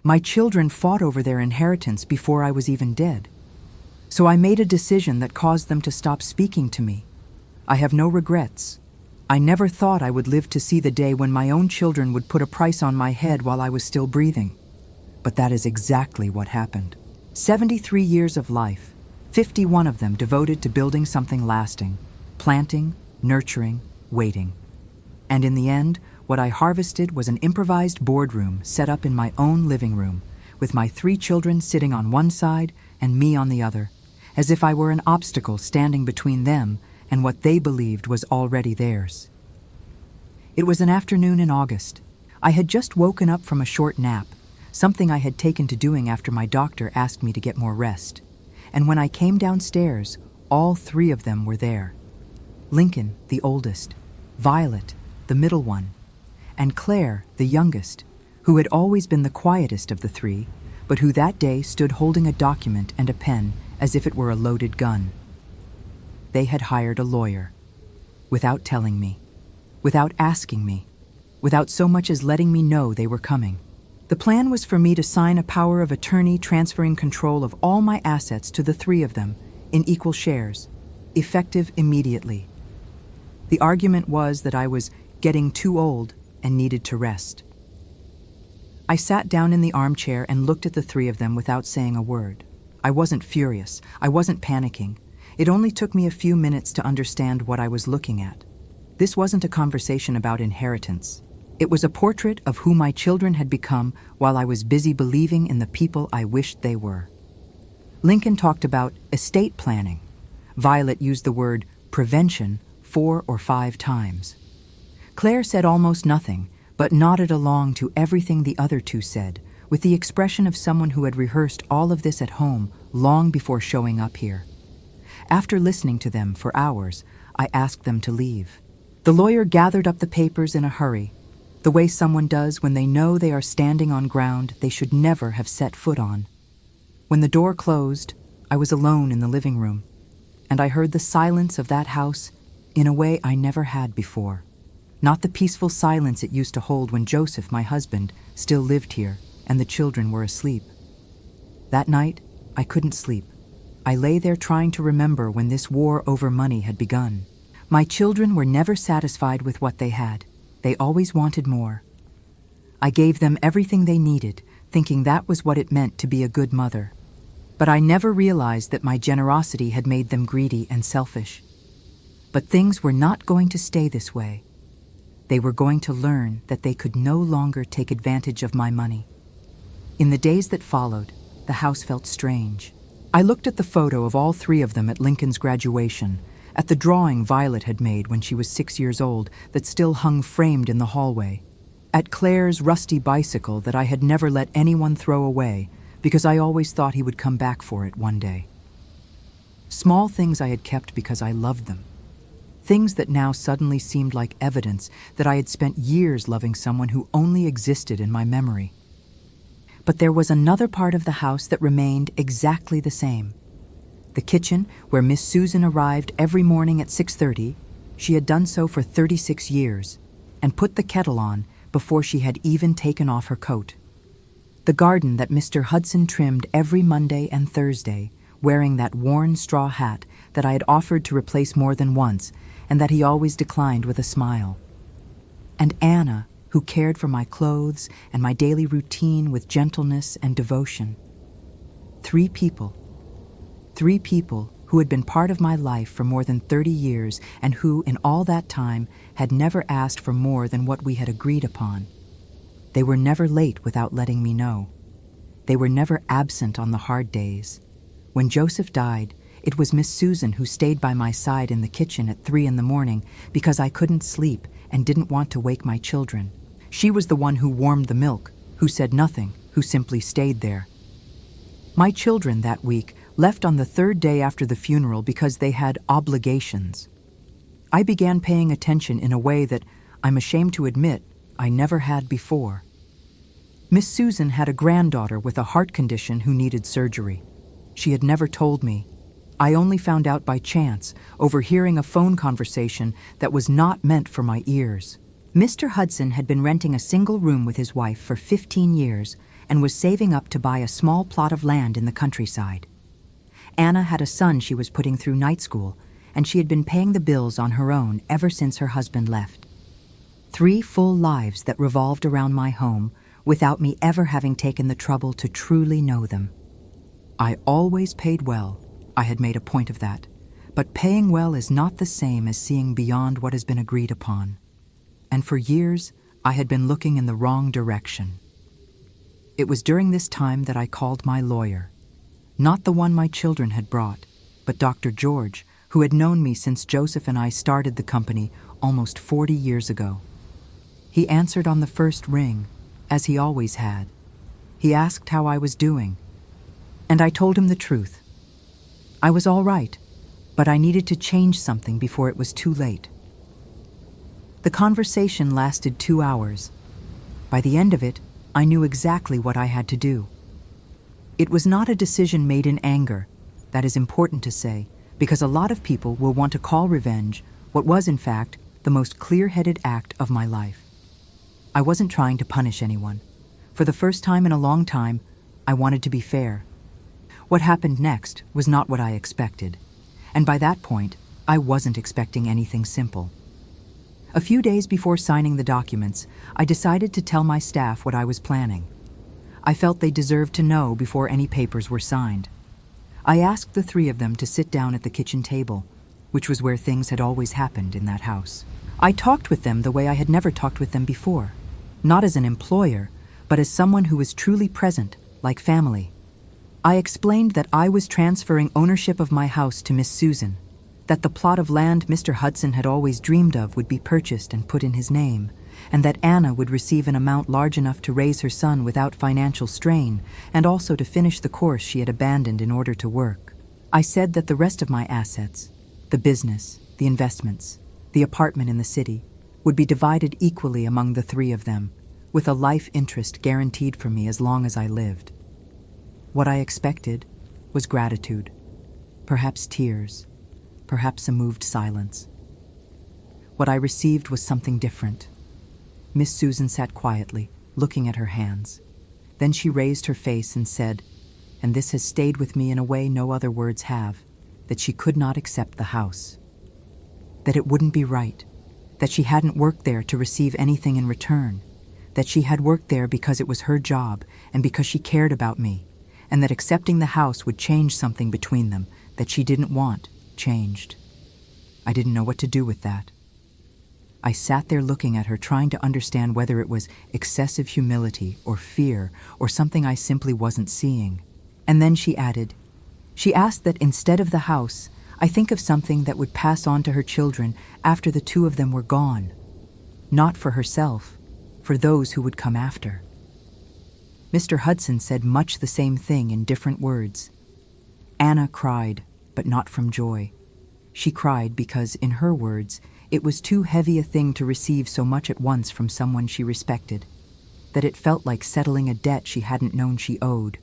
My children fought over their inheritance before I was even dead. So I made a decision that caused them to stop speaking to me. I have no regrets. I never thought I would live to see the day when my own children would put a price on my head while I was still breathing. But that is exactly what happened. 73 years of life, 51 of them devoted to building something lasting, planting, nurturing, waiting. And in the end, what I harvested was an improvised boardroom set up in my own living room, with my 3 children sitting on one side and me on the other, as if I were an obstacle standing between them and what they believed was already theirs. It was an afternoon in August. I had just woken up from a short nap, something I had taken to doing after my doctor asked me to get more rest. And when I came downstairs, all 3 of them were there. Lincoln, the oldest, Violet, the middle one, and Claire, the youngest, who had always been the quietest of the 3, but who that day stood holding a document and a pen as if it were a loaded gun. They had hired a lawyer, without telling me, without asking me, without so much as letting me know they were coming. The plan was for me to sign a power of attorney transferring control of all my assets to the 3 of them in equal shares, effective immediately. The argument was that I was getting too old and needed to rest. I sat down in the armchair and looked at the 3 of them without saying a word. I wasn't furious. I wasn't panicking. It only took me a few minutes to understand what I was looking at. This wasn't a conversation about inheritance. It was a portrait of who my children had become while I was busy believing in the people I wished they were. Lincoln talked about estate planning. Violet used the word prevention 4 or 5 times. Claire said almost nothing, but nodded along to everything the other 2 said, with the expression of someone who had rehearsed all of this at home long before showing up here. After listening to them for hours, I asked them to leave. The lawyer gathered up the papers in a hurry, the way someone does when they know they are standing on ground they should never have set foot on. When the door closed, I was alone in the living room, and I heard the silence of that house in a way I never had before. Not the peaceful silence it used to hold when Joseph, my husband, still lived here and the children were asleep. That night, I couldn't sleep. I lay there trying to remember when this war over money had begun. My children were never satisfied with what they had. They always wanted more. I gave them everything they needed, thinking that was what it meant to be a good mother. But I never realized that my generosity had made them greedy and selfish. But things were not going to stay this way. They were going to learn that they could no longer take advantage of my money. In the days that followed, the house felt strange. I looked at the photo of all 3 of them at Lincoln's graduation, at the drawing Violet had made when she was 6 years old that still hung framed in the hallway, at Claire's rusty bicycle that I had never let anyone throw away because I always thought he would come back for it one day. Small things I had kept because I loved them. Things that now suddenly seemed like evidence that I had spent years loving someone who only existed in my memory. But there was another part of the house that remained exactly the same. The kitchen, where Miss Susan arrived every morning at 6:30, she had done so for 36 years, and put the kettle on before she had even taken off her coat. The garden that Mr. Hudson trimmed every Monday and Thursday, wearing that worn straw hat that I had offered to replace more than once, and that he always declined with a smile. And Anna, who cared for my clothes and my daily routine with gentleness and devotion. 3 people who had been part of my life for more than 30 years and who, in all that time, had never asked for more than what we had agreed upon. They were never late without letting me know. They were never absent on the hard days. When Joseph died, it was Miss Susan who stayed by my side in the kitchen at 3 in the morning because I couldn't sleep and didn't want to wake my children. She was the one who warmed the milk, who said nothing, who simply stayed there. My children that week left on the 3rd day after the funeral because they had obligations. I began paying attention in a way that, I'm ashamed to admit, I never had before. Miss Susan had a granddaughter with a heart condition who needed surgery. She had never told me. I only found out by chance, overhearing a phone conversation that was not meant for my ears. Mr. Hudson had been renting a single room with his wife for 15 years, and was saving up to buy a small plot of land in the countryside. Anna had a son she was putting through night school, and she had been paying the bills on her own ever since her husband left. 3 full lives that revolved around my home without me ever having taken the trouble to truly know them. I always paid well. I had made a point of that. But paying well is not the same as seeing beyond what has been agreed upon. And for years, I had been looking in the wrong direction. It was during this time that I called my lawyer. Not the one my children had brought, but Dr. George, who had known me since Joseph and I started the company almost 40 years ago. He answered on the first ring, as he always had. He asked how I was doing, and I told him the truth. I was all right, but I needed to change something before it was too late. The conversation lasted 2 hours. By the end of it, I knew exactly what I had to do. It was not a decision made in anger. That is important to say, because a lot of people will want to call revenge what was, in fact, the most clear-headed act of my life. I wasn't trying to punish anyone. For the first time in a long time, I wanted to be fair. What happened next was not what I expected, and by that point, I wasn't expecting anything simple. A few days before signing the documents, I decided to tell my staff what I was planning. I felt they deserved to know before any papers were signed. I asked the 3 of them to sit down at the kitchen table, which was where things had always happened in that house. I talked with them the way I had never talked with them before, not as an employer, but as someone who was truly present, like family. I explained that I was transferring ownership of my house to Miss Susan, that the plot of land Mr. Hudson had always dreamed of would be purchased and put in his name, and that Anna would receive an amount large enough to raise her son without financial strain, and also to finish the course she had abandoned in order to work. I said that the rest of my assets, the business, the investments, the apartment in the city, would be divided equally among the 3 of them, with a life interest guaranteed for me as long as I lived. What I expected was gratitude, perhaps tears, perhaps a moved silence. What I received was something different. Miss Susan sat quietly, looking at her hands. Then she raised her face and said, and this has stayed with me in a way no other words have, that she could not accept the house. That it wouldn't be right. That she hadn't worked there to receive anything in return. That she had worked there because it was her job and because she cared about me, and that accepting the house would change something between them that she didn't want changed. I didn't know what to do with that. I sat there looking at her, trying to understand whether it was excessive humility or fear or something I simply wasn't seeing. And then she added, she asked that instead of the house, I think of something that would pass on to her children after the 2 of them were gone. Not for herself, for those who would come after. Mr. Hudson said much the same thing in different words. Anna cried, but not from joy. She cried because, in her words, it was too heavy a thing to receive so much at once from someone she respected, that it felt like settling a debt she hadn't known she owed.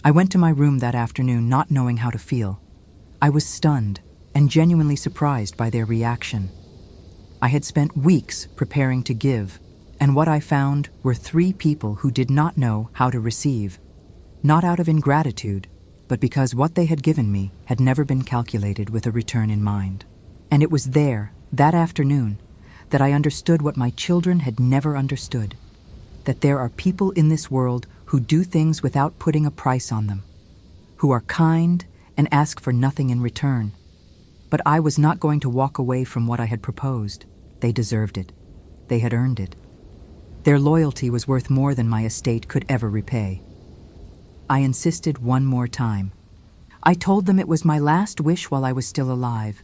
I went to my room that afternoon not knowing how to feel. I was stunned and genuinely surprised by their reaction. I had spent weeks preparing to give, and what I found were 3 people who did not know how to receive, not out of ingratitude, but because what they had given me had never been calculated with a return in mind. And it was there, that afternoon, that I understood what my children had never understood, that there are people in this world who do things without putting a price on them, who are kind and ask for nothing in return. But I was not going to walk away from what I had proposed. They deserved it. They had earned it. Their loyalty was worth more than my estate could ever repay. I insisted one more time. I told them it was my last wish while I was still alive,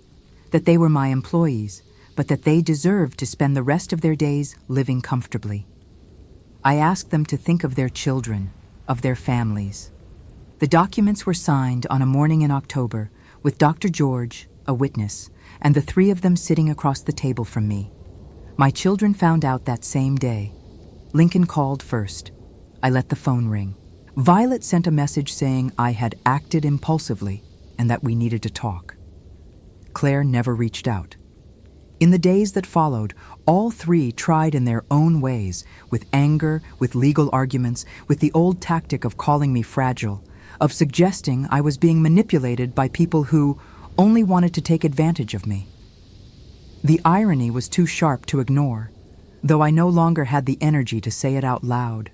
that they were my employees, but that they deserved to spend the rest of their days living comfortably. I asked them to think of their children, of their families. The documents were signed on a morning in October, with Dr. George, a witness, and the 3 of them sitting across the table from me. My children found out that same day. Lincoln called first. I let the phone ring. Violet sent a message saying I had acted impulsively and that we needed to talk. Claire never reached out. In the days that followed, all three tried in their own ways, with anger, with legal arguments, with the old tactic of calling me fragile, of suggesting I was being manipulated by people who only wanted to take advantage of me. The irony was too sharp to ignore, though I no longer had the energy to say it out loud.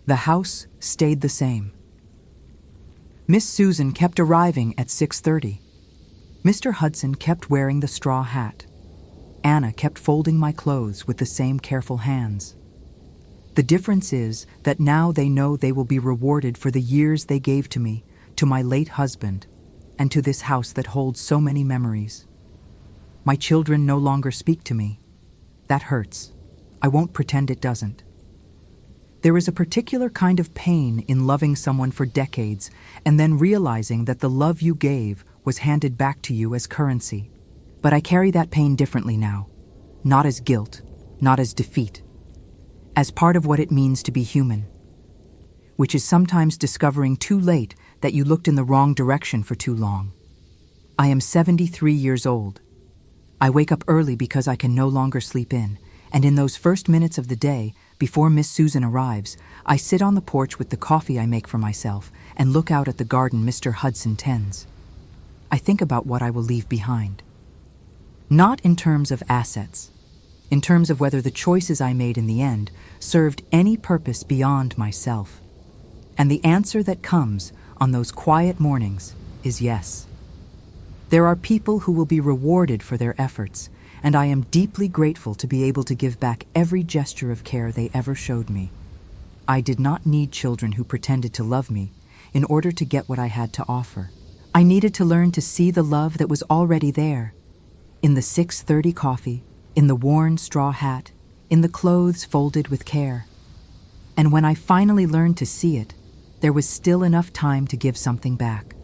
The house stayed the same. Miss Susan kept arriving at 6:30. Mr. Hudson kept wearing the straw hat. Anna kept folding my clothes with the same careful hands. The difference is that now they know they will be rewarded for the years they gave to me, to my late husband, and to this house that holds so many memories. My children no longer speak to me. That hurts. I won't pretend it doesn't. There is a particular kind of pain in loving someone for decades and then realizing that the love you gave was handed back to you as currency. But I carry that pain differently now, not as guilt, not as defeat, as part of what it means to be human, which is sometimes discovering too late that you looked in the wrong direction for too long. I am 73 years old. I wake up early because I can no longer sleep in, and in those first minutes of the day, before Miss Susan arrives, I sit on the porch with the coffee I make for myself and look out at the garden Mr. Hudson tends. I think about what I will leave behind. Not in terms of assets, in terms of whether the choices I made in the end served any purpose beyond myself. And the answer that comes on those quiet mornings is yes. There are people who will be rewarded for their efforts, and I am deeply grateful to be able to give back every gesture of care they ever showed me. I did not need children who pretended to love me in order to get what I had to offer. I needed to learn to see the love that was already there, in the 6:30 coffee, in the worn straw hat, in the clothes folded with care. And when I finally learned to see it, there was still enough time to give something back.